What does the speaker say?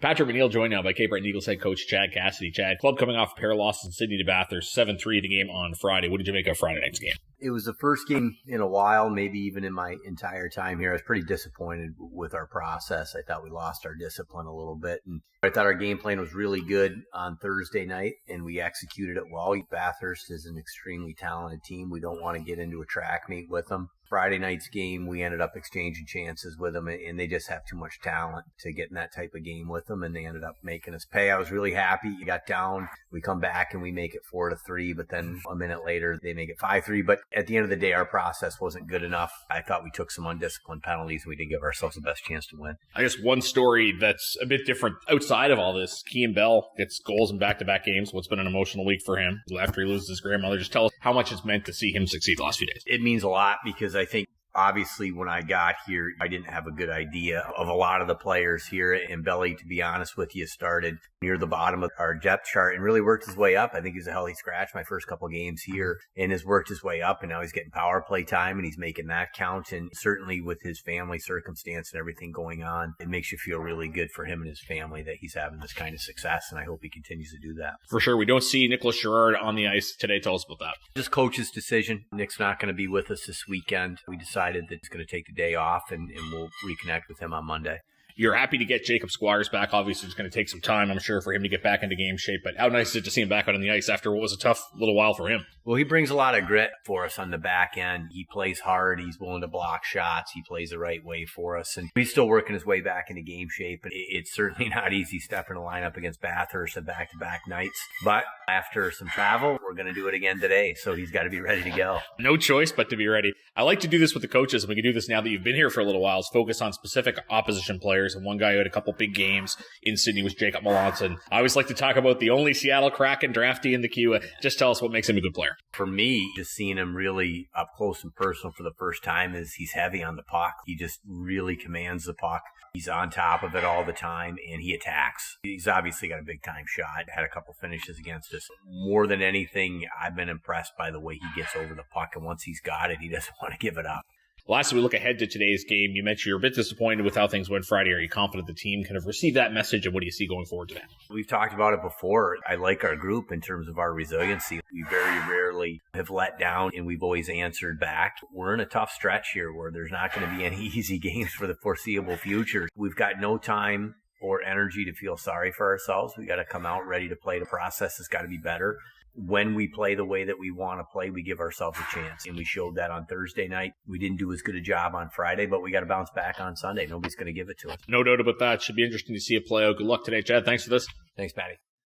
Patrick McNeil joined now by Cape Breton Eagles head coach Chadd Cassidy. Chadd, club coming off a pair of losses in Sydney to Bathurst, 7-3 the game on Friday. What did you make of Friday night's game? It was the first game in a while, maybe even in my entire time here. I was pretty disappointed with our process. I thought we lost our discipline a little bit. And I thought our game plan was really good on Thursday night, and we executed it well. Bathurst is an extremely talented team. We don't want to get into a track meet with them. Friday night's game, we ended up exchanging chances with them, and they just have too much talent to get in that type of game with them, and they ended up making us pay. I was really happy. You got down, we come back, and we make it 4-3, but then a minute later, they make it 5-3. But at the end of the day, our process wasn't good enough. I thought we took some undisciplined penalties, and we didn't give ourselves the best chance to win. I guess one story that's a bit different outside of all this, Kian Bell gets goals in back-to-back games. What's been an emotional week for him after he loses his grandmother. Just tell us how much it's meant to see him succeed the last few days. It means a lot because I think obviously, when I got here, I didn't have a good idea of a lot of the players here. And Belly, to be honest with you, started near the bottom of our depth chart and really worked his way up. I think he was a healthy scratch my first couple games here and has worked his way up. And now he's getting power play time and he's making that count. And certainly with his family circumstance and everything going on, it makes you feel really good for him and his family that he's having this kind of success. And I hope he continues to do that. For sure. We don't see Nicholas Gerard on the ice today. Tell us about that. Just coach's decision. Nick's not going to be with us this weekend. We decided that he's going to take the day off and we'll reconnect with him on Monday. You're happy to get Jacob Squires back. Obviously, it's going to take some time, I'm sure, for him to get back into game shape. But how nice is it to see him back out on the ice after what was a tough little while for him? Well, he brings a lot of grit for us on the back end. He plays hard. He's willing to block shots. He plays the right way for us. And he's still working his way back into game shape. And it's certainly not easy stepping a lineup against Bathurst at back-to-back nights. But after some travel, we're going to do it again today. So he's got to be ready to go. No choice but to be ready. I like to do this with the coaches, and we can do this now that you've been here for a little while, is focus on specific opposition players. And one guy who had a couple big games in Sydney was Jacob Melanson. I always like to talk about the only Seattle Kraken draftee in the queue. Just tell us what makes him a good player. For me, just seeing him really up close and personal for the first time is he's heavy on the puck. He just really commands the puck. He's on top of it all the time, and he attacks. He's obviously got a big-time shot, had a couple finishes against us. More than anything, I've been impressed by the way he gets over the puck, and once he's got it, he doesn't want to give it up. Lastly, we look ahead to today's game. You mentioned you're a bit disappointed with how things went Friday. Are you confident the team kind of received that message, and what do you see going forward today? We've talked about it before. I like our group in terms of our resiliency. We very rarely have let down, and we've always answered back. We're in a tough stretch here where there's not going to be any easy games for the foreseeable future. We've got no time or energy to feel sorry for ourselves. We got to come out ready to play. The process has got to be better. When we play the way that we want to play, we give ourselves a chance. And we showed that on Thursday night. We didn't do as good a job on Friday, but we got to bounce back on Sunday. Nobody's going to give it to us. No doubt about that. Should be interesting to see it play out. Good luck today, Chadd. Thanks for this. Thanks, Patty.